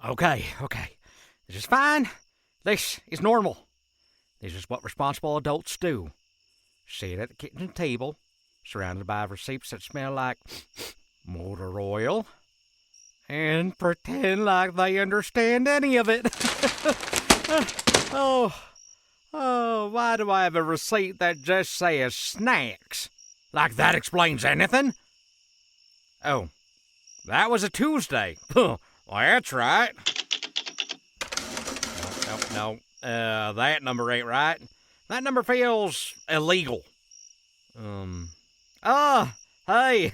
Okay. This is fine. This is normal. This is what responsible adults do. Sit at the kitchen table, surrounded by receipts that smell like motor oil, and pretend like they understand any of it. Why do I have a receipt that just says snacks? Like that explains anything? Oh, that was a Tuesday. Well, that's right. No. That number ain't right. That number feels illegal. Hey.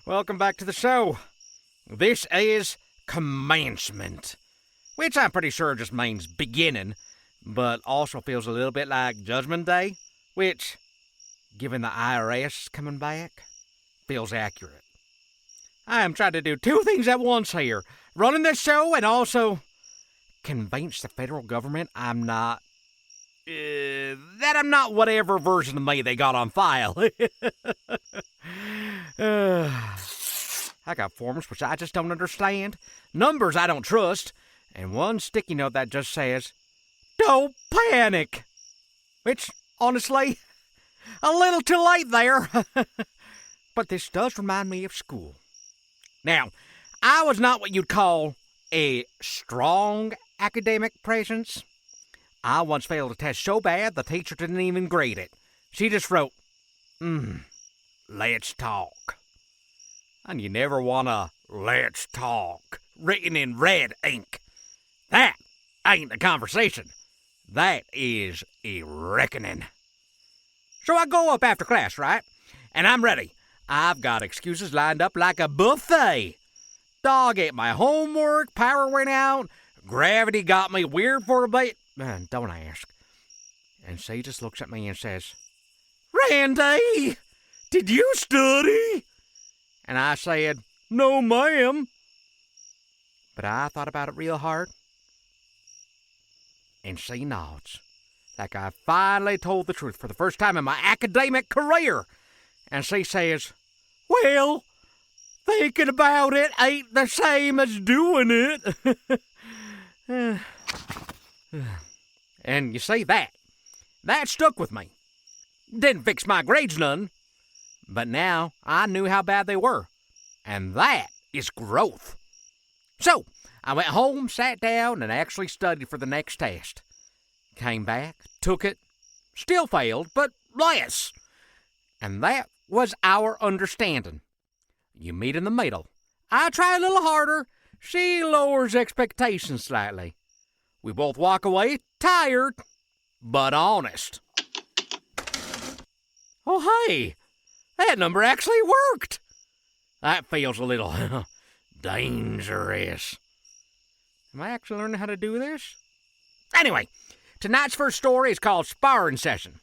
Welcome back to the show. This is Commencement, which I'm pretty sure just means beginning, but also feels a little bit like Judgment Day, which, given the IRS coming back, feels accurate. I am trying to do two things at once here. Running this show and also convince the federal government I'm not whatever version of me they got on file. I got forms which I just don't understand, numbers I don't trust, and one sticky note that just says, "Don't panic." Which, honestly, a little too late there. But this does remind me of school. Now, I was not what you'd call a strong academic presence. I once failed a test so bad the teacher didn't even grade it. She just wrote, "Let's talk." And you never want a "let's talk" written in red ink. That ain't a conversation. That is a reckoning. So I go up after class, right? And I'm ready. I've got excuses lined up like a buffet. Dog ate my homework, power went out, gravity got me weird for a bit. Man, don't ask. And she just looks at me and says, "Randy, did you study?" And I said, "No, ma'am." But I thought about it real hard. And she nods, like I finally told the truth for the first time in my academic career. And she says, "Well, thinking about it ain't the same as doing it." And you see, that stuck with me. Didn't fix my grades none, but now I knew how bad they were. And that is growth. So, I went home, sat down, and actually studied for the next test. Came back, took it, still failed, but less. And that was our understanding. You meet in the middle. I try a little harder. She lowers expectations slightly. We both walk away tired, but honest. Oh, hey, that number actually worked. That feels a little dangerous. Am I actually learning how to do this? Anyway, tonight's first story is called Sparring Session.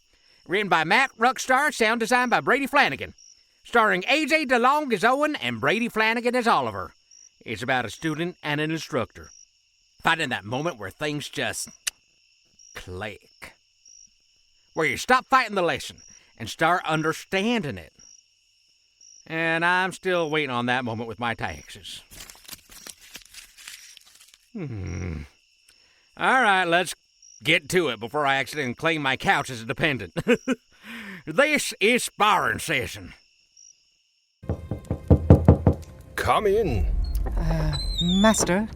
Written by Matt Ruckstar, sound designed by Brady Flanagan. Starring A.J. DeLong as Owen and Brady Flanagan as Oliver. It's about a student and an instructor. Finding that moment where things just click. Where you stop fighting the lesson and start understanding it. And I'm still waiting on that moment with my taxes. All right, let's get to it before I accidentally claim my couch as a dependent. This is Sparring Session. Come in. Master?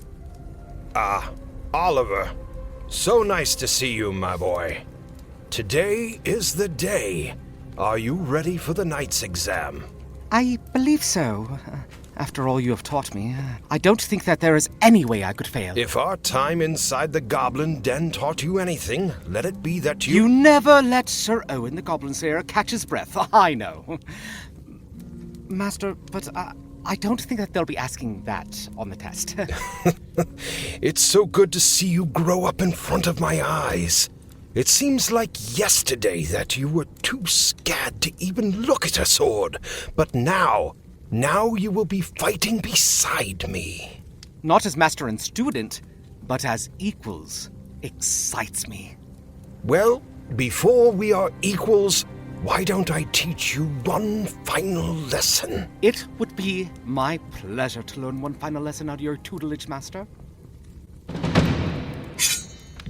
Oliver. So nice to see you, my boy. Today is the day. Are you ready for the night's exam? I believe so. After all you have taught me, I don't think that there is any way I could fail. If our time inside the Goblin Den taught you anything, let it be that you... You never let Sir Owen the Goblin Slayer catch his breath. I know. Master, but I don't think that they'll be asking that on the test. It's so good to see you grow up in front of my eyes. It seems like yesterday that you were too scared to even look at a sword. But now you will be fighting beside me. Not as master and student, but as equals. Excites me. Well, before we are equals, why don't I teach you one final lesson? It would be my pleasure to learn one final lesson out of your tutelage, Master.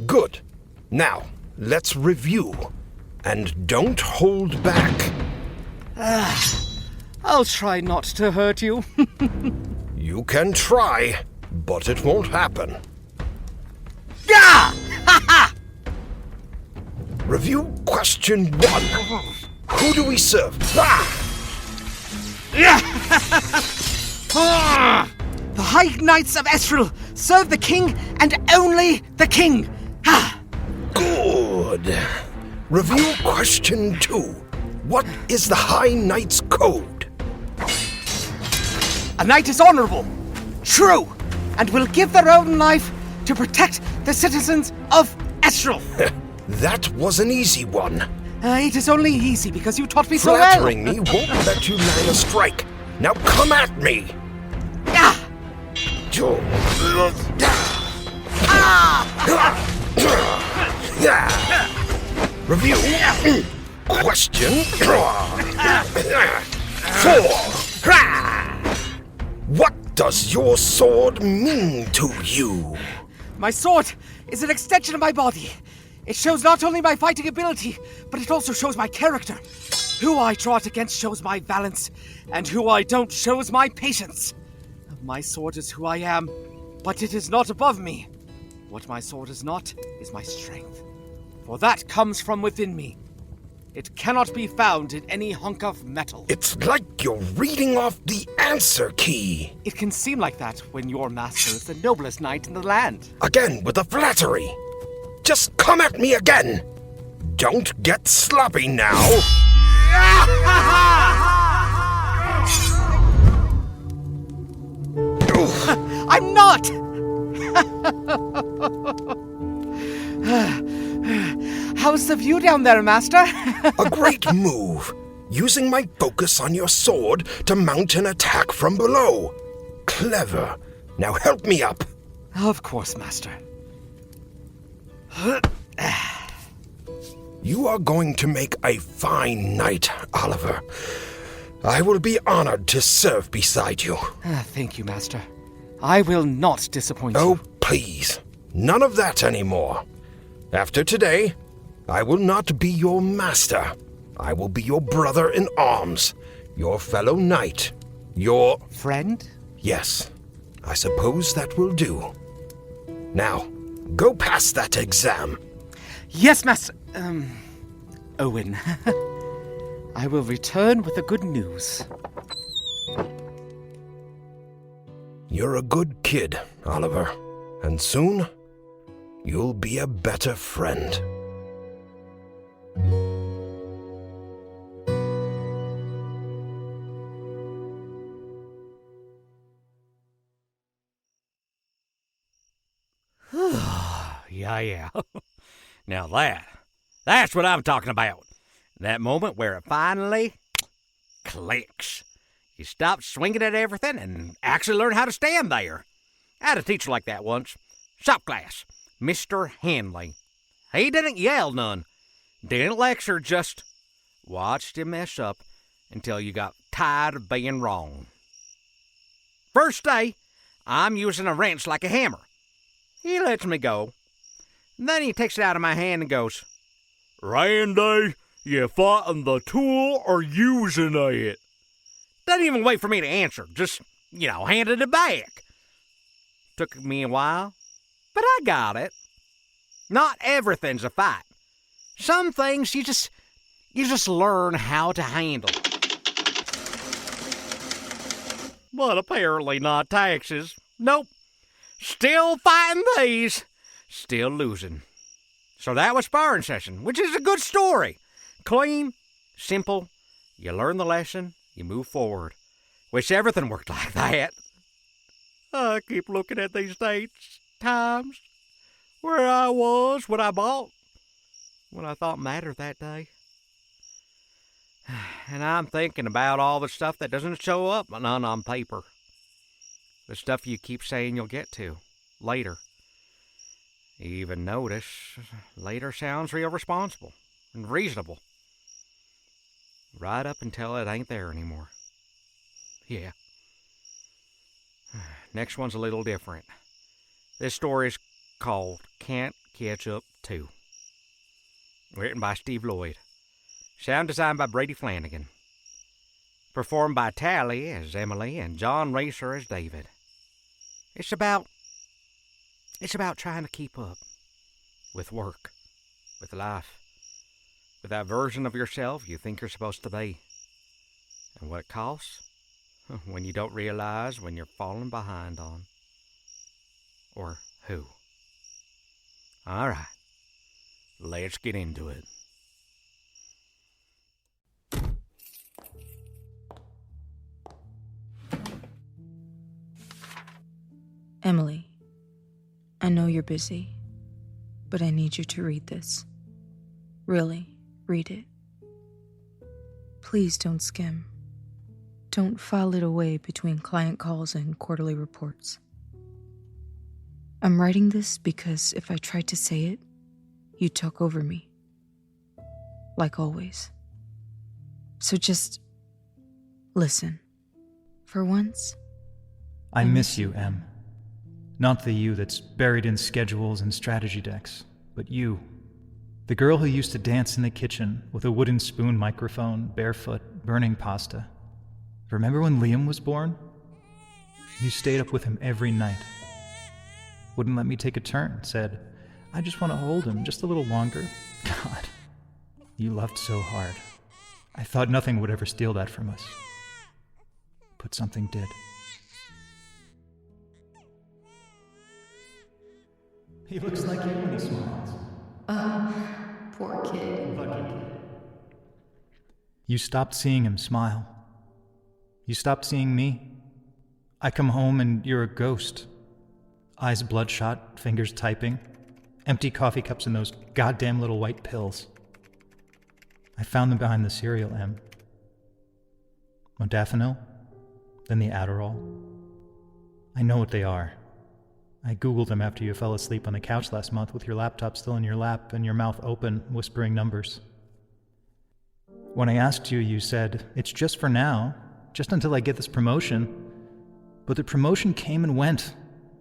Good. Now, let's review. And don't hold back. I'll try not to hurt you. You can try, but it won't happen. Yeah! Review question 1. Who do we serve? The High Knights of Esril serve the king and only the king. Good. Review question 2. What is the High Knight's code? A knight is honorable, true, and will give their own life to protect the citizens of Esril. That was an easy one. It is only easy because you taught me so well. Flattering me won't let you land a strike. Now come at me. Review. Question 4. What does your sword mean to you? My sword is an extension of my body. It shows not only my fighting ability, but it also shows my character. Who I draw it against shows my balance, and who I don't shows my patience. My sword is who I am, but it is not above me. What my sword is not is my strength, for that comes from within me. It cannot be found in any hunk of metal. It's like you're reading off the answer key. It can seem like that when your master is the noblest knight in the land. Again with the flattery. Just come at me again. Don't get sloppy now. I'm not! How's the view down there, Master? A great move. Using my focus on your sword to mount an attack from below. Clever. Now help me up. Of course, Master. You are going to make a fine knight, Oliver. I will be honored to serve beside you. Thank you, Master. I will not disappoint you. Oh, please. None of that anymore. After today, I will not be your master. I will be your brother in arms, your fellow knight, your... Friend? Yes, I suppose that will do. Now, go pass that exam. Yes, Master... Owen. I will return with the good news. You're a good kid, Oliver, and soon you'll be a better friend. Yeah. Now that's what I'm talking about. That moment where it finally clicks. You stop swinging at everything and actually learn how to stand there. I had a teacher like that once. Shop class, Mr. Hanley. He didn't yell none. Didn't lecture, just watched you mess up until you got tired of being wrong. First day, I'm using a wrench like a hammer. He lets me go. Then he takes it out of my hand and goes, "Randy, you fighting the tool or using it?" Doesn't even wait for me to answer. Just, handed it back. Took me a while, but I got it. Not everything's a fight. Some things you just learn how to handle. But apparently not taxes. Nope. Still fighting these. Still losing. So that was sparring session, which is a good story. Clean, simple. You learn the lesson, you move forward. Wish everything worked like that. I keep looking at these dates, times, where I was when I bought, what I thought mattered that day. And I'm thinking about all the stuff that doesn't show up none on paper. The stuff you keep saying you'll get to later. Even notice later sounds real responsible and reasonable. Right up until it ain't there anymore. Yeah. Next one's a little different. This story's called Can't Catch Up 2. Written by Steve Lloyd. Sound designed by Brady Flanagan. Performed by Tally as Emily and John Racer as David. It's about trying to keep up with work, with life, with that version of yourself you think you're supposed to be. And what it costs when you don't realize when you're falling behind on or who. All right, let's get into it. Emily, I know you're busy, but I need you to read this. Really, read it. Please don't skim. Don't file it away between client calls and quarterly reports. I'm writing this because if I tried to say it, you'd talk over me. Like always. So just listen. For once, I miss you, Em. Not the you that's buried in schedules and strategy decks, but you. The girl who used to dance in the kitchen with a wooden spoon microphone, barefoot, burning pasta. Remember when Liam was born? You stayed up with him every night. Wouldn't let me take a turn, said, I just want to hold him just a little longer. God, you loved so hard. I thought nothing would ever steal that from us. But something did. He looks like you when he smiles. Poor kid. Lucky kid. You stopped seeing him smile. You stopped seeing me. I come home and you're a ghost. Eyes bloodshot, fingers typing, empty coffee cups and those goddamn little white pills. I found them behind the cereal, Em. Modafinil, then the Adderall. I know what they are. I Googled them after you fell asleep on the couch last month with your laptop still in your lap and your mouth open, whispering numbers. When I asked you, you said, it's just for now, just until I get this promotion. But the promotion came and went,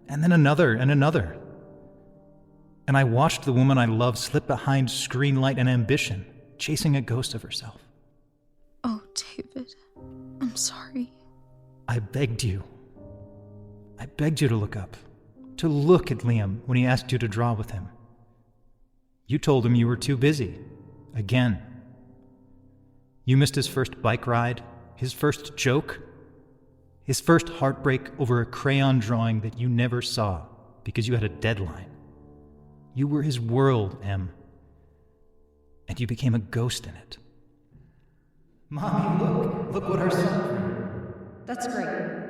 and then another and another. And I watched the woman I love slip behind screen light and ambition, chasing a ghost of herself. Oh, David, I'm sorry. I begged you to look up. To look at Liam when he asked you to draw with him. You told him you were too busy. Again. You missed his first bike ride, his first joke, his first heartbreak over a crayon drawing that you never saw because you had a deadline. You were his world, Em. And you became a ghost in it. Mommy, look what our son drew. That's great.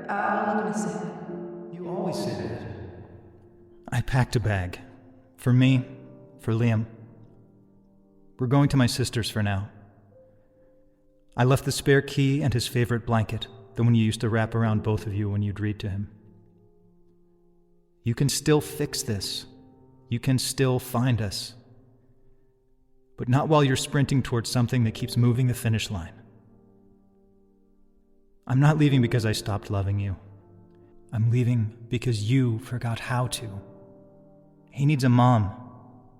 I'll look in a sec. You always say that. I packed a bag. For me, for Liam. We're going to my sister's for now. I left the spare key and his favorite blanket, the one you used to wrap around both of you when you'd read to him. You can still fix this. You can still find us. But not while you're sprinting towards something that keeps moving the finish line. I'm not leaving because I stopped loving you. I'm leaving because you forgot how to. He needs a mom.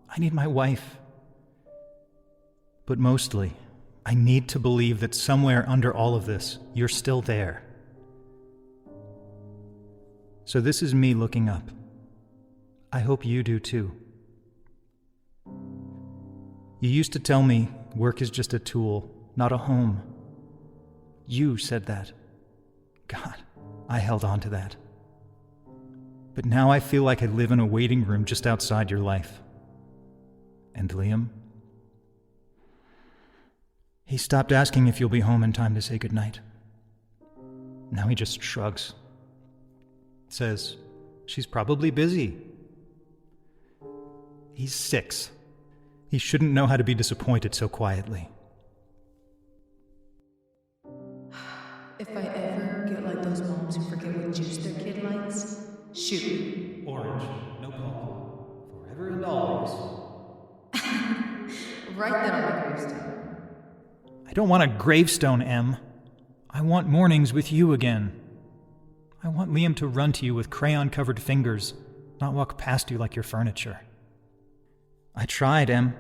I need my wife. But mostly, I need to believe that somewhere under all of this, you're still there. So this is me looking up. I hope you do too. You used to tell me work is just a tool, not a home. You said that. God, I held on to that. But now I feel like I live in a waiting room just outside your life. And Liam? He stopped asking if you'll be home in time to say goodnight. Now he just shrugs. Says, she's probably busy. He's 6. He shouldn't know how to be disappointed so quietly. If I ever get like those moms who forget what juice their kid likes, shoot. Orange, no pulp, forever and always. Write that on my gravestone. I don't want a gravestone, Em. I want mornings with you again. I want Liam to run to you with crayon-covered fingers, not walk past you like your furniture. I tried, Em.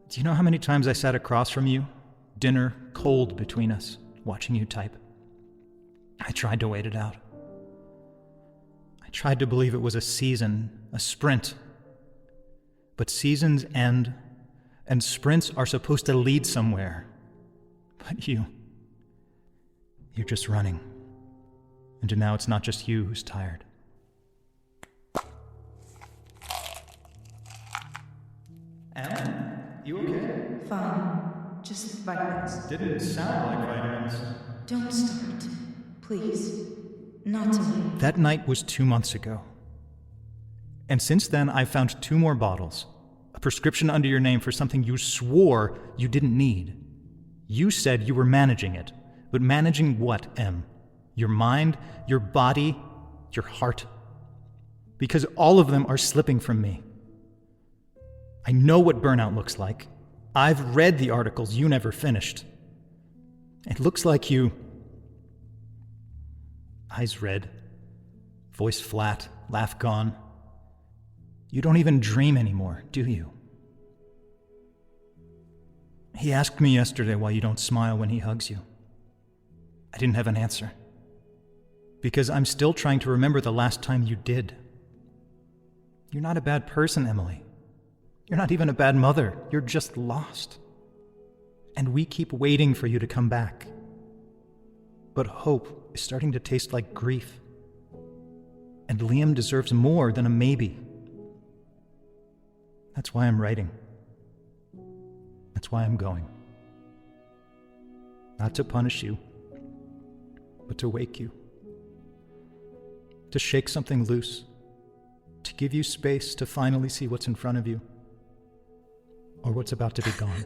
Do you know how many times I sat across from you, dinner cold between us, watching you type? I tried to wait it out. I tried to believe it was a season, a sprint. But seasons end, and sprints are supposed to lead somewhere. But you're just running. And now it's not just you who's tired. Em, you okay? Fine. Just vitamins. Didn't sound like vitamins. Don't start. Please. Not to me. That night was 2 months ago. And since then, I've found 2 more bottles. A prescription under your name for something you swore you didn't need. You said you were managing it. But managing what, Em? Your mind, your body, your heart? Because all of them are slipping from me. I know what burnout looks like. I've read the articles you never finished. It looks like you... Eyes red, voice flat, laugh gone. You don't even dream anymore, do you? He asked me yesterday why you don't smile when he hugs you. I didn't have an answer. Because I'm still trying to remember the last time you did. You're not a bad person, Emily. You're not even a bad mother. You're just lost. And we keep waiting for you to come back. But hope is starting to taste like grief. And Liam deserves more than a maybe. That's why I'm writing. That's why I'm going. Not to punish you, but to wake you. To shake something loose. To give you space to finally see what's in front of you. Or what's about to be gone.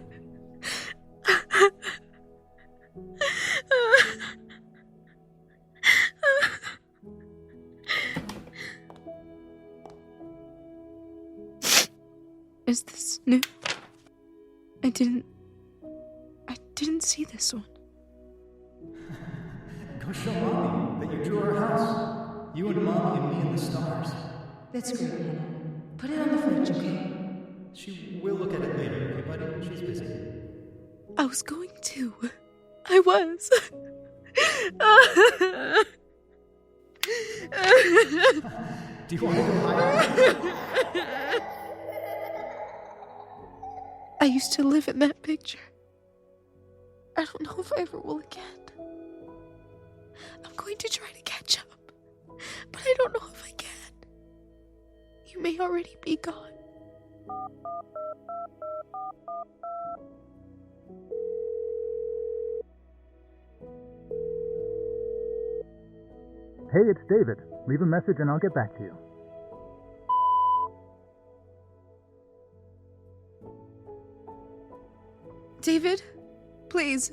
Is this new? I didn't see this one. Go show Mommy that you drew our house. You and Mommy and me and the stars. That's great, Hannah. Put it on the fridge, okay? She will look at it later, okay, buddy? She's busy. I was going to. I was. Do you want to go higher? I used to live in that picture. I don't know if I ever will again. I'm going to try to catch up, but I don't know if I can. You may already be gone. Hey, it's David. Leave a message and I'll get back to you. David, please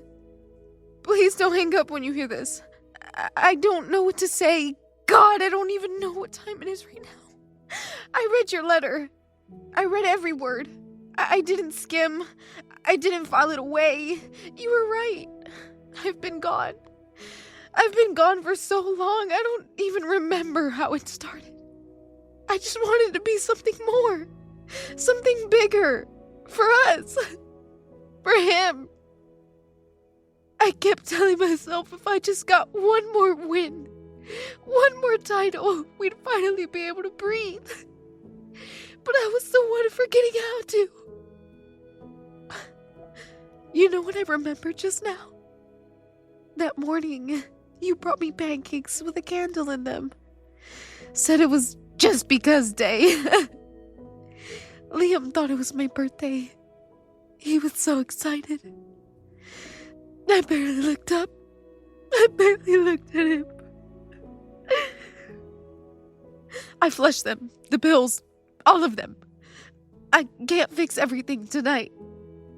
don't hang up when you hear this. I don't know what to say. God, I don't even know what time it is right now. I read your letter. I read every word. I didn't skim. I didn't file it away. You were right. I've been gone. I've been gone for so long, I don't even remember how it started. I just wanted to be something more. Something bigger. For us. For him. I kept telling myself if I just got one more win, one more title, we'd finally be able to breathe. But I was the one forgetting how to. You know what I remembered just now? That morning, you brought me pancakes with a candle in them. Said it was just because day. Liam thought it was my birthday. He was so excited. I barely looked up. I barely looked at him. I flushed them, the bills, all of them. I can't fix everything tonight.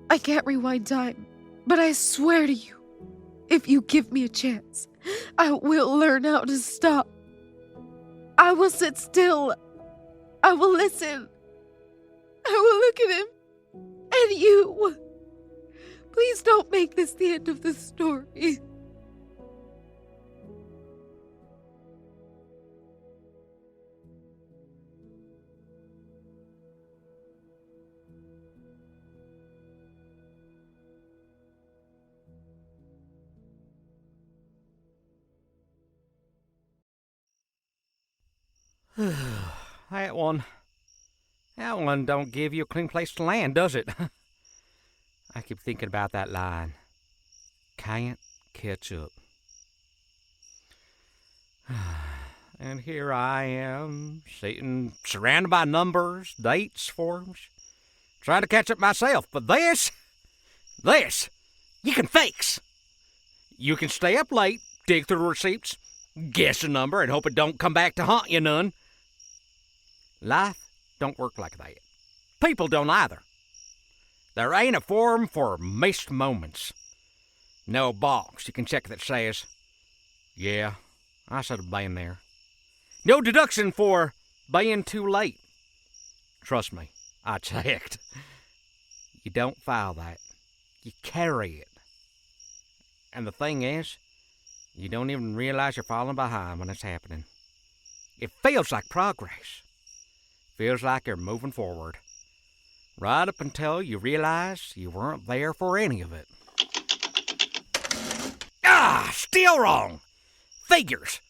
I can't rewind time. But I swear to you, if you give me a chance, I will learn how to stop. I will sit still. I will listen. I will look at him. And you. Please don't make this the end of the story. That one don't give you a clean place to land, does it? I keep thinking about that line. Can't catch up. And here I am, sitting surrounded by numbers, dates, forms, trying to catch up myself. But this, you can fix. You can stay up late, dig through receipts, guess a number, and hope it don't come back to haunt you none. Life don't work like that. People don't either. There ain't a form for missed moments. No box you can check that says, yeah, I should have been there. No deduction for being too late. Trust me, I checked. You don't file that. You carry it. And the thing is, you don't even realize you're falling behind when it's happening. It feels like progress. Feels like you're moving forward. Right up until you realize you weren't there for any of it. Still wrong. Figures.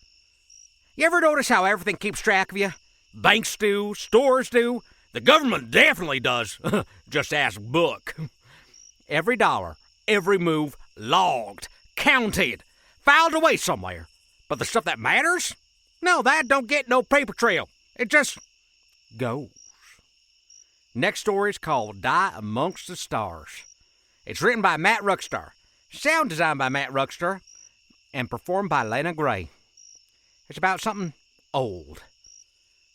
You ever notice how everything keeps track of you? Banks do, stores do, the government definitely does. Just ask Book. Every dollar, every move, logged, counted, filed away somewhere. But the stuff that matters? No, that don't get no paper trail. It just goes. Next story is called Die Amongst the Stars. It's written by Matt Ruckstar, sound designed by Matt Ruckstar, and performed by Lena Gray. It's about something old,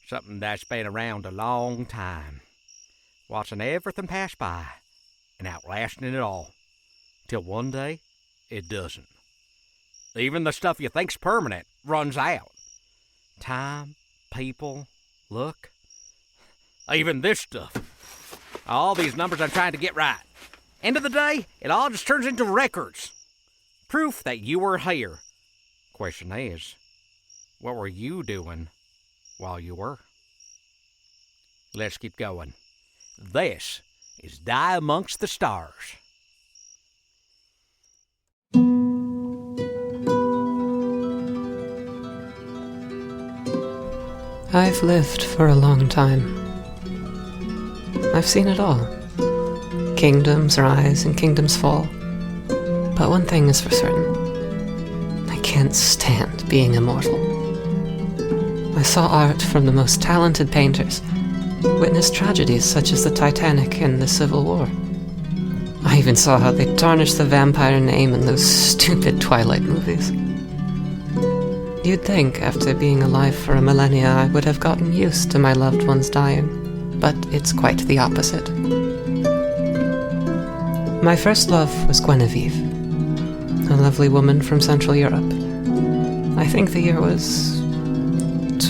something that's been around a long time, watching everything pass by and outlasting it all, till one day it doesn't. Even the stuff you think's permanent runs out. Time, people, look, even this stuff. All these numbers I'm trying to get right. End of the day, it all just turns into records. Proof that you were here. Question is, what were you doing while you were? Let's keep going. This is Die Amongst the Stars. I've lived for a long time. I've seen it all. Kingdoms rise and kingdoms fall. But one thing is for certain. I can't stand being immortal. I saw art from the most talented painters, witnessed tragedies such as the Titanic and the Civil War. I even saw how they tarnished the vampire name in those stupid Twilight movies. You'd think after being alive for a millennia I would have gotten used to my loved ones dying. But it's quite the opposite. My first love was Guinevere, a lovely woman from Central Europe. I think the year was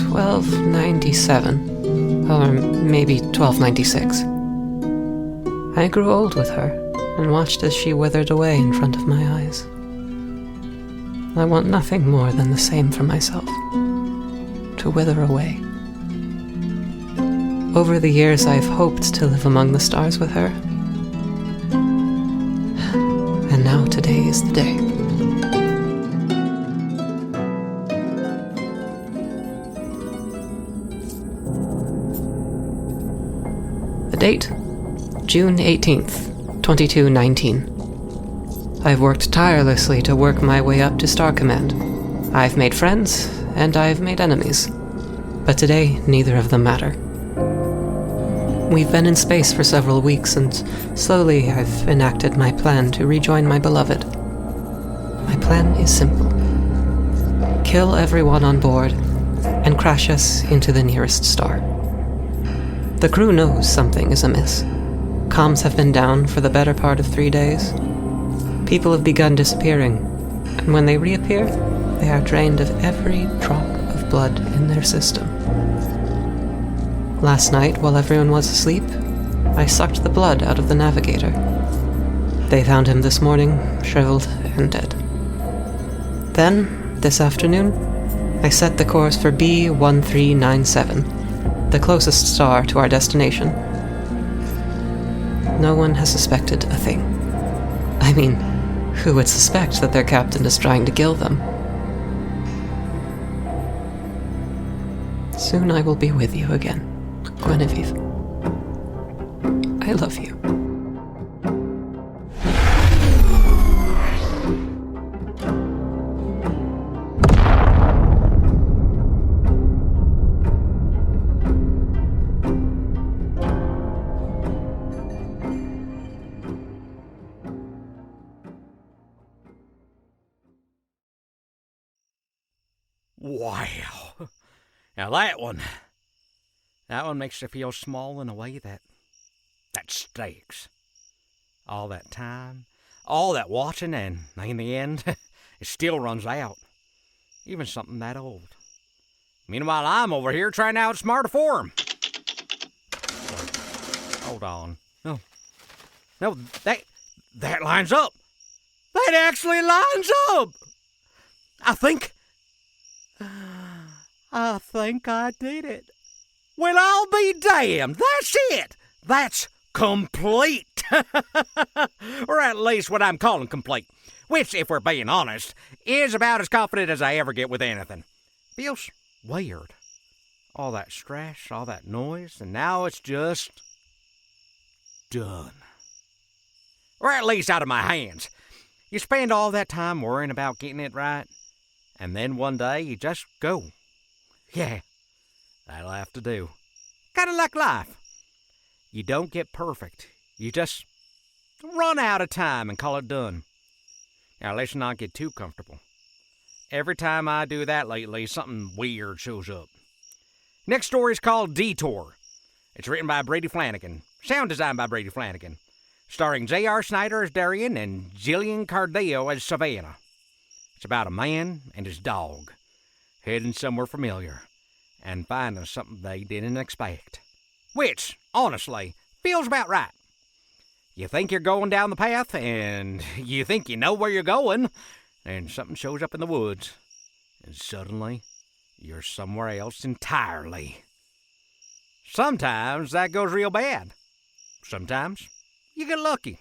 1297, or maybe 1296. I grew old with her and watched as she withered away in front of my eyes. I want nothing more than the same for myself, to wither away. Over the years, I've hoped to live among the stars with her. And now today is the day. The date? June 18th, 2219. I've worked tirelessly to work my way up to Star Command. I've made friends, and I've made enemies. But today, neither of them matter. We've been in space for several weeks, and slowly I've enacted my plan to rejoin my beloved. My plan is simple. Kill everyone on board, and crash us into the nearest star. The crew knows something is amiss. Comms have been down for the better part of 3 days. People have begun disappearing, and when they reappear, they are drained of every drop of blood in their system. Last night, while everyone was asleep, I sucked the blood out of the navigator. They found him this morning, shriveled and dead. Then, this afternoon, I set the course for B1397, the closest star to our destination. No one has suspected a thing. I mean, who would suspect that their captain is trying to kill them? Soon I will be with you again, Guinevere. I love you. Wow. Now that one makes you feel small in a way that stinks. All that time, all that watching, and in the end, it still runs out. Even something that old. Meanwhile, I'm over here trying to outsmart a form. Hold on. No, that lines up. That actually lines up. I think I did it. Well, I'll be damned. That's it. That's complete. Or at least what I'm calling complete. Which, if we're being honest, is about as confident as I ever get with anything. Feels weird. All that stress, all that noise, and now it's just done. Or at least out of my hands. You spend all that time worrying about getting it right, and then one day you just go. Yeah, that'll have to do. Kind of like life. You don't get perfect. You just run out of time and call it done. Now, let's not get too comfortable. Every time I do that lately, something weird shows up. Next story is called Detour. It's written by Brady Flanagan. Sound designed by Brady Flanagan. Starring J.R. Snyder as Darian and Jillian Cardillo as Salena. It's about a man and his dog heading somewhere familiar and finding something they didn't expect. Which, honestly, feels about right. You think you're going down the path, and you think you know where you're going, and something shows up in the woods, and suddenly you're somewhere else entirely. Sometimes that goes real bad. Sometimes you get lucky.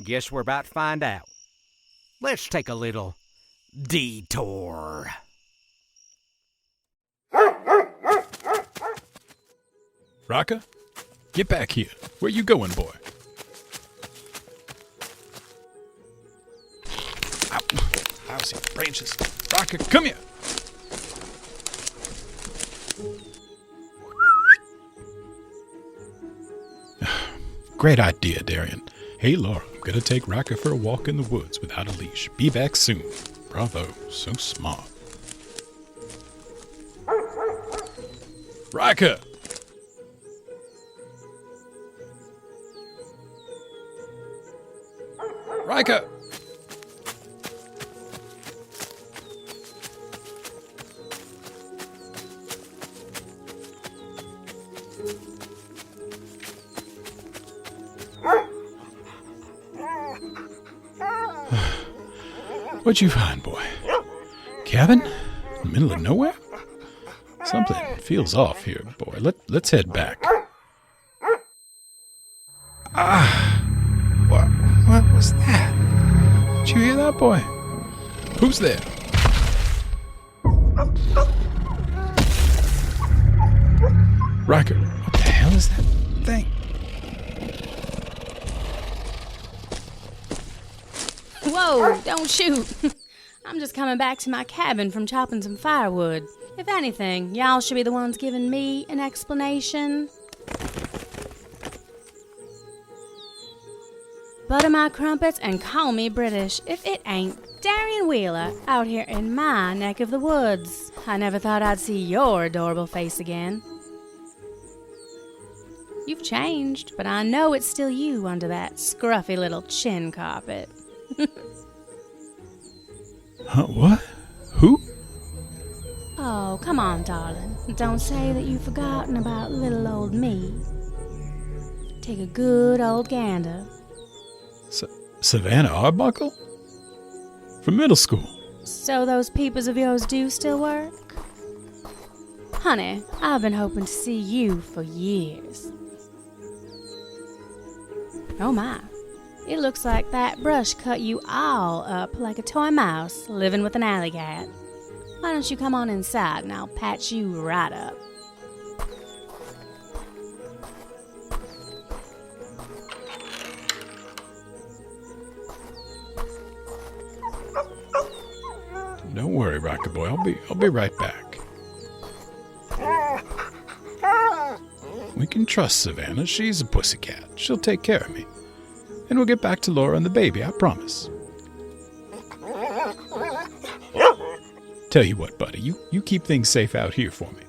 Guess we're about to find out. Let's take a little detour. Raka, get back here. Where you going, boy? Ow. Lousy branches. Raka, come here. Great idea, Darian. Hey, Laura, I'm gonna take Raka for a walk in the woods without a leash. Be back soon. Bravo, so smart. Raka! Rika! What'd you find, boy? Cabin? In the middle of nowhere? Something feels off here, boy. Let's head back. What was that? Did you hear that, boy? Who's there? Riker, what the hell is that thing? Whoa, don't shoot. I'm just coming back to my cabin from chopping some firewood. If anything, y'all should be the ones giving me an explanation. Butter my crumpets and call me British if it ain't Darian Wheeler out here in my neck of the woods. I never thought I'd see your adorable face again. You've changed, but I know it's still you under that scruffy little chin carpet. Huh, what? Who? Oh, come on, darling. Don't say that you've forgotten about little old me. Take a good old gander. Savannah Arbuckle? From middle school. So those peepers of yours do still work? Honey, I've been hoping to see you for years. Oh my, it looks like that brush cut you all up like a toy mouse living with an alley cat. Why don't you come on inside and I'll patch you right up. Don't worry, Rocket Boy. I'll be right back. We can trust Savannah. She's a pussycat. She'll take care of me. And we'll get back to Laura and the baby, I promise. Tell you what, buddy, you keep things safe out here for me.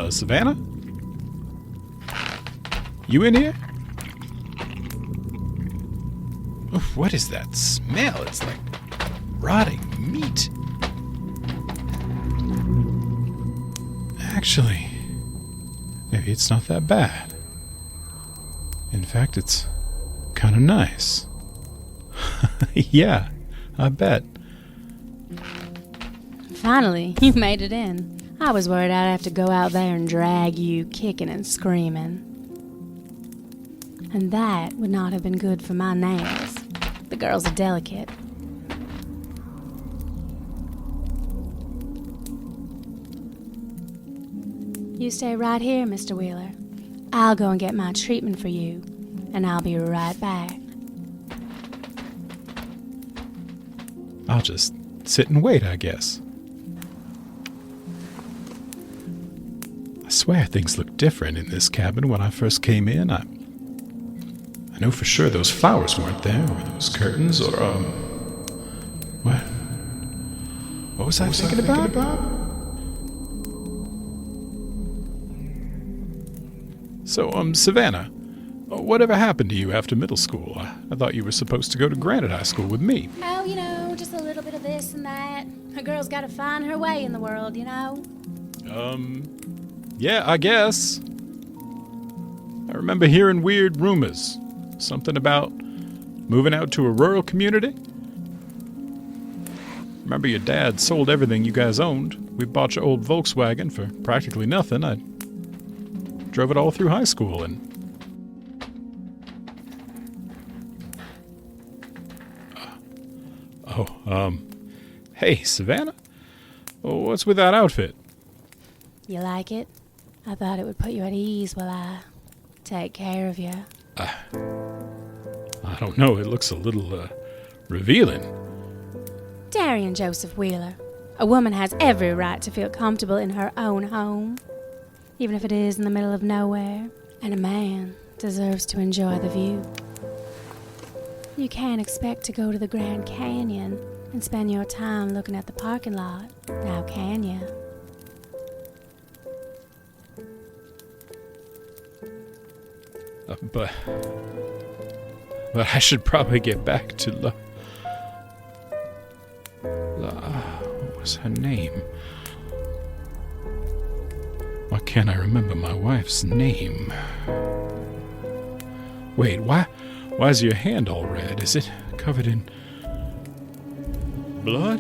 Savannah? You in here? Oof, what is that smell? It's like rotting meat. Actually, maybe it's not that bad. In fact, it's kind of nice. Yeah, I bet. Finally, you made it in. I was worried I'd have to go out there and drag you kicking and screaming. And that would not have been good for my nails. The girls are delicate. You stay right here, Mr. Wheeler. I'll go and get my treatment for you, and I'll be right back. I'll just sit and wait, I guess. I swear things looked different in this cabin when I first came in. I know for sure those flowers weren't there, or those curtains, or, what? What was I thinking about? So, Savannah, whatever happened to you after middle school? I thought you were supposed to go to Granite High School with me. Oh, you know, just a little bit of this and that. A girl's gotta find her way in the world, you know? Yeah, I guess. I remember hearing weird rumors. Something about moving out to a rural community. Remember your dad sold everything you guys owned. We bought your old Volkswagen for practically nothing. I drove it all through high school and... Hey, Savannah? What's with that outfit? You like it? I thought it would put you at ease while I take care of you. I don't know. It looks a little, revealing. Darian Joseph Wheeler. A woman has every right to feel comfortable in her own home, even if it is in the middle of nowhere. And a man deserves to enjoy the view. You can't expect to go to the Grand Canyon and spend your time looking at the parking lot, now can you? But I should probably get back to what was her name? Why can't I remember my wife's name? Wait, why's your hand all red? Is it covered in blood?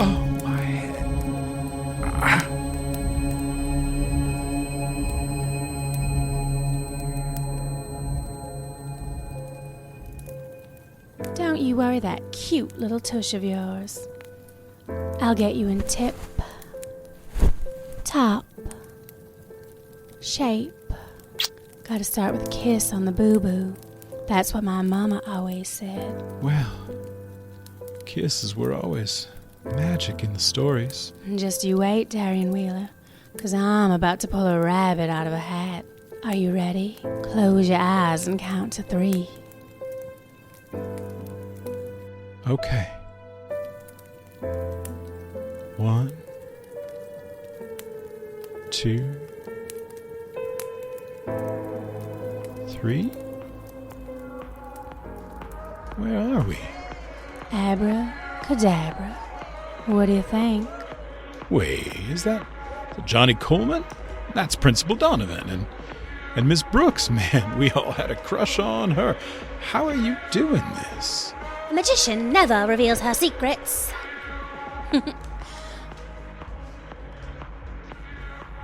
Oh, my head. Don't you worry that cute little tush of yours. I'll get you in tip, top, shape. Gotta start with a kiss on the boo-boo. That's what my mama always said. Well, kisses were always magic in the stories. Just you wait, Darian Wheeler, 'cause I'm about to pull a rabbit out of a hat. Are you ready? Close your eyes and count to 3. Okay. 1, 2, 3. 3. Where are we? Abracadabra. What do you think? Wait, is that Johnny Coleman? That's Principal Donovan and Miss Brooks. Man, we all had a crush on her. How are you doing this? A magician never reveals her secrets.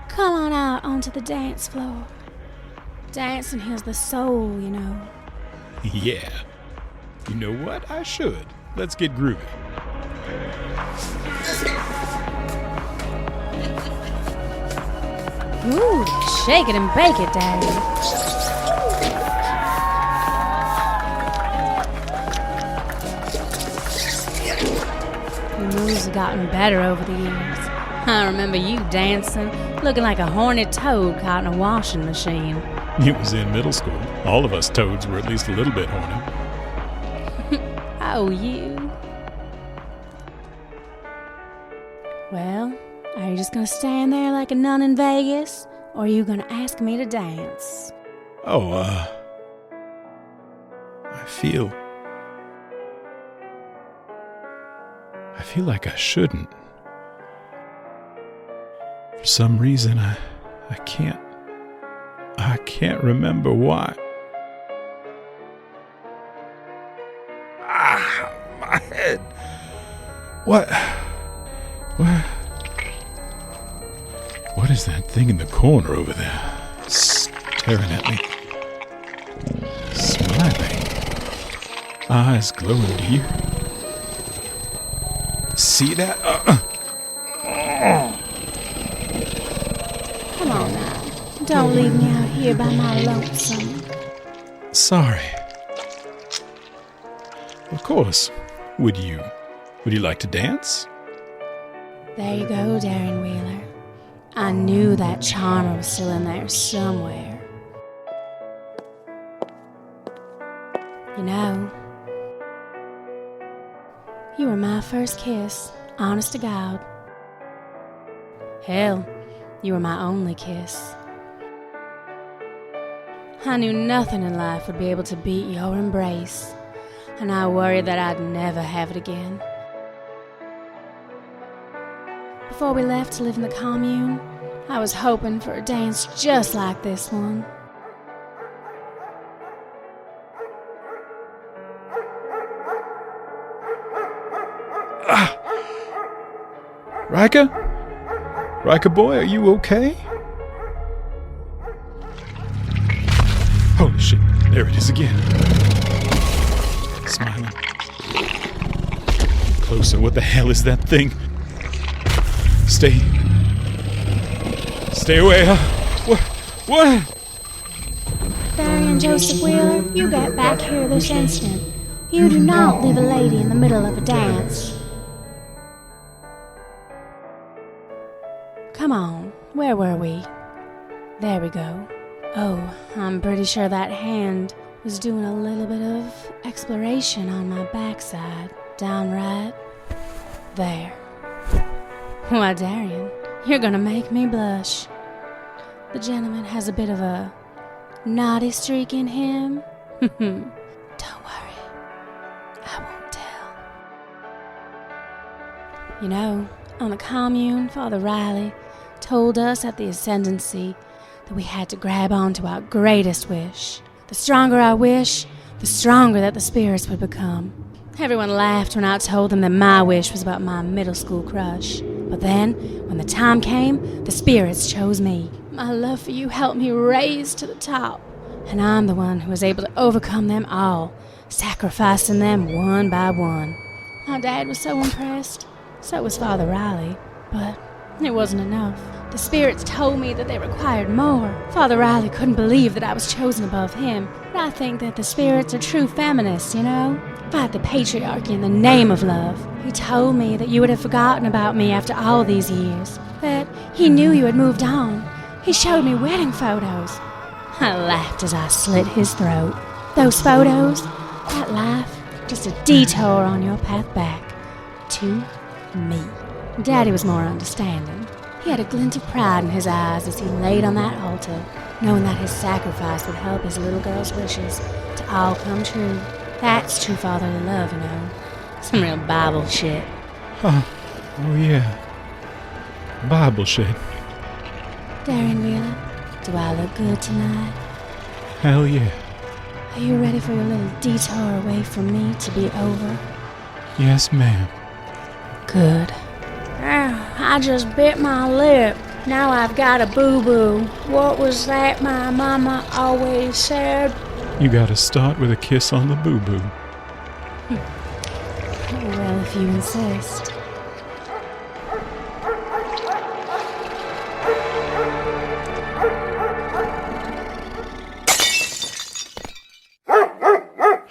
Come on out onto the dance floor. Dancing heals the soul, you know. Yeah. You know what? I should. Let's get groovy. Ooh, shake it and bake it, Daddy. Your moves have gotten better over the years. I remember you dancing, looking like a horny toad caught in a washing machine. It was in middle school. All of us toads were at least a little bit horny. Oh, you. Well, are you just gonna stand there like a nun in Vegas, or are you gonna ask me to dance? Oh, I feel like I shouldn't. For some reason, I can't remember why. Ah, my head. What is that thing in the corner over there? Staring at me. Smiling. Eyes glowing. Do you see that? Come on now. Don't leave me out here by my lonesome. Sorry. Of course. Would you like to dance? There you go, Darren Wheeler. I knew that charmer was still in there somewhere. You know, you were my first kiss, honest to God. Hell, you were my only kiss. I knew nothing in life would be able to beat your embrace, and I worried that I'd never have it again. Before we left to live in the commune, I was hoping for a dance just like this one. Riker? Riker boy, are you okay? Holy shit, there it is again. Smiling. Closer, what the hell is that thing? Stay away, huh? What? Darian Joseph Wheeler, you get back here this instant. You do not leave a lady in the middle of a dance. Come on, where were we? There we go. Oh, I'm pretty sure that hand was doing a little bit of exploration on my backside. Down right there. Why, Darian, you're gonna make me blush. The gentleman has a bit of a naughty streak in him. Don't worry, I won't tell. You know, on the commune, Father Riley told us at the Ascendancy that we had to grab onto our greatest wish. The stronger our wish, the stronger that the spirits would become. Everyone laughed when I told them that my wish was about my middle school crush. But then, when the time came, the spirits chose me. My love for you helped me raise to the top. And I'm the one who was able to overcome them all, sacrificing them one by one. My dad was so impressed. So was Father Riley. But it wasn't enough. The spirits told me that they required more. Father Riley couldn't believe that I was chosen above him. But I think that the spirits are true feminists, you know? Fight the patriarchy in the name of love. He told me that you would have forgotten about me after all these years. That he knew you had moved on. He showed me wedding photos. I laughed as I slit his throat. Those photos, that laugh, just a detour on your path back to me. Daddy was more understanding. He had a glint of pride in his eyes as he laid on that altar, knowing that his sacrifice would help his little girl's wishes to all come true. That's true fatherly love, you know. Some real Bible shit. Oh yeah. Bible shit. Darian Wheeler, do I look good tonight? Hell yeah. Are you ready for your little detour away from me to be over? Yes, ma'am. Good. I just bit my lip. Now I've got a boo-boo. What was that my mama always said? You gotta start with a kiss on the boo-boo. Well, if you insist.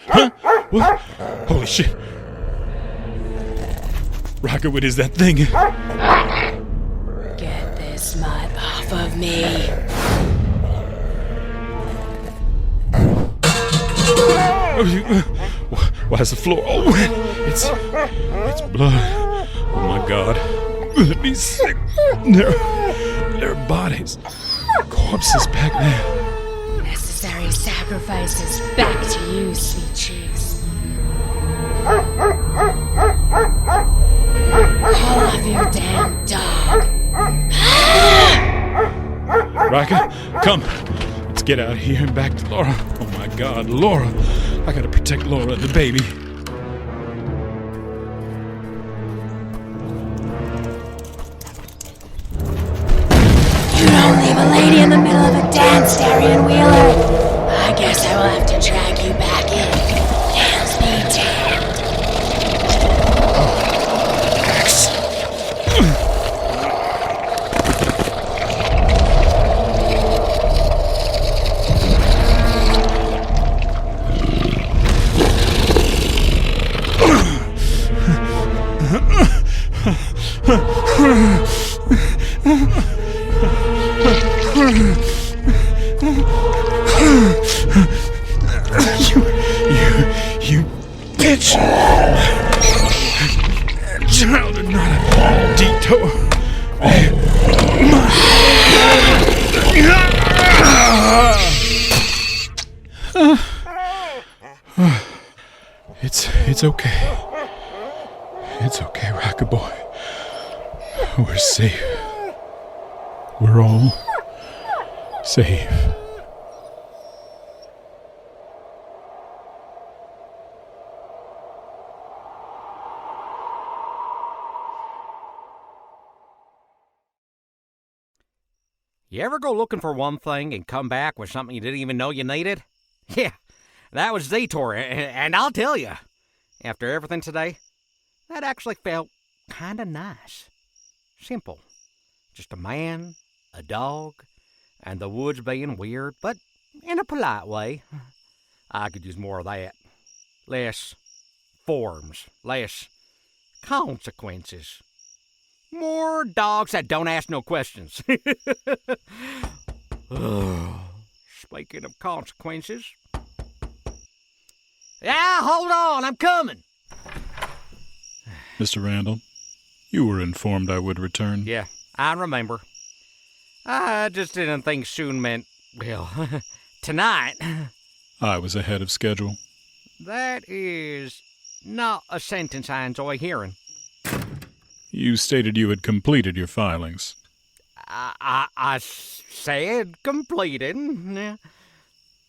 Huh? What? Holy shit. Rocket, what is that thing? Get this mud off of me. Why is the floor all wet? It's blood. Oh my god. Let me see. There are bodies. Corpses back there. Necessary sacrifices back to you, sweet cheese. Call off your damn dog. Rocket, come. Let's get out of here and back to Laura. Oh my god, Laura. I gotta protect Laura and the baby. You don't leave a lady in the middle of a dance, Darian Wheeler. I guess I will have to drag you back in. Hands be damned. You bitch! Child is not a detour. It's okay. It's okay, Rocket Boy. We're safe. We're all safe. You ever go looking for one thing and come back with something you didn't even know you needed? Yeah, that was Detour, and I'll tell you, after everything today, that actually felt kind of nice. Simple. Just a man, a dog, and the woods being weird, but in a polite way. I could use more of that. Less forms, less consequences. More dogs that don't ask no questions. Speaking of consequences. Yeah, hold on, I'm coming. Mr. Randall, you were informed I would return. Yeah, I remember. I just didn't think soon meant, well, tonight. I was ahead of schedule. That is not a sentence I enjoy hearing. You stated you had completed your filings. I said completed.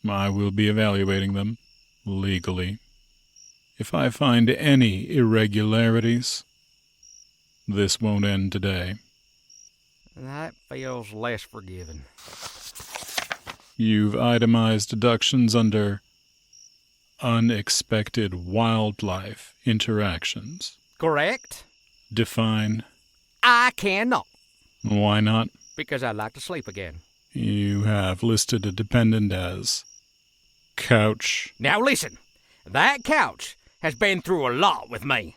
I will be evaluating them, legally. If I find any irregularities, this won't end today. That feels less forgiving. You've itemized deductions under unexpected wildlife interactions. Correct? Define. I cannot. Why not? Because I'd like to sleep again. You have listed a dependent as couch. Now listen, that couch has been through a lot with me.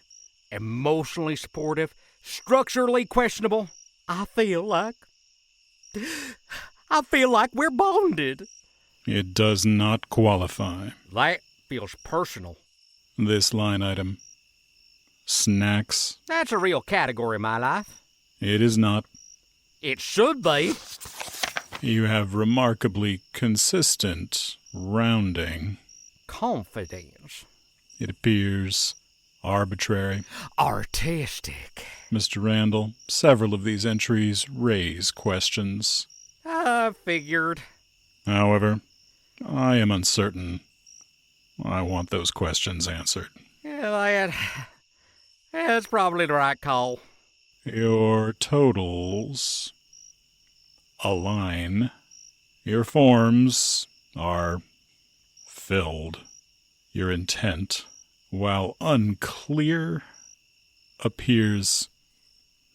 Emotionally supportive, structurally questionable. I feel like we're bonded. It does not qualify. That feels personal. This line item. Snacks. That's a real category in my life. It is not. It should be. You have remarkably consistent rounding. Confidence. It appears arbitrary. Artistic. Mr. Randall, several of these entries raise questions. I figured. However, I am uncertain. I want those questions answered. Yeah, that's probably the right call. Your totals align. Your forms are filled. Your intent, while unclear, appears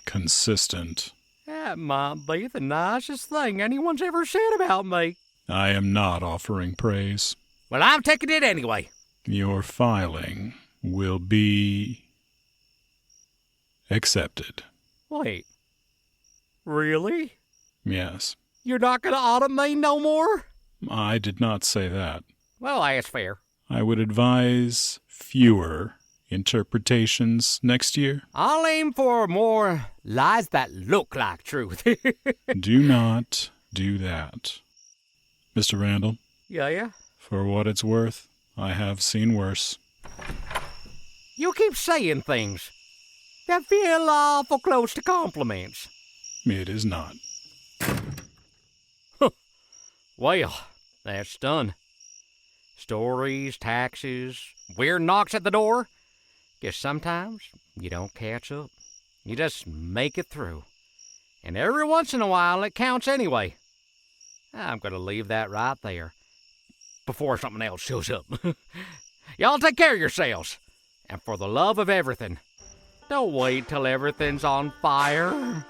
consistent. That might be the nicest thing anyone's ever said about me. I am not offering praise. Well, I'm taking it anyway. Your filing will be accepted. Wait. Really? Yes. You're not going to audit me no more? I did not say that. Well, that's fair. I would advise fewer interpretations next year. I'll aim for more lies that look like truth. Do not do that. Mr. Randall, Yeah? for what it's worth, I have seen worse. You keep saying things that feel awful close to compliments. It is not. Well, that's done. Stories, taxes, weird knocks at the door. Guess sometimes you don't catch up. You just make it through. And every once in a while it counts anyway. I'm going to leave that right there before something else shows up. Y'all take care of yourselves. And for the love of everything, don't wait till everything's on fire.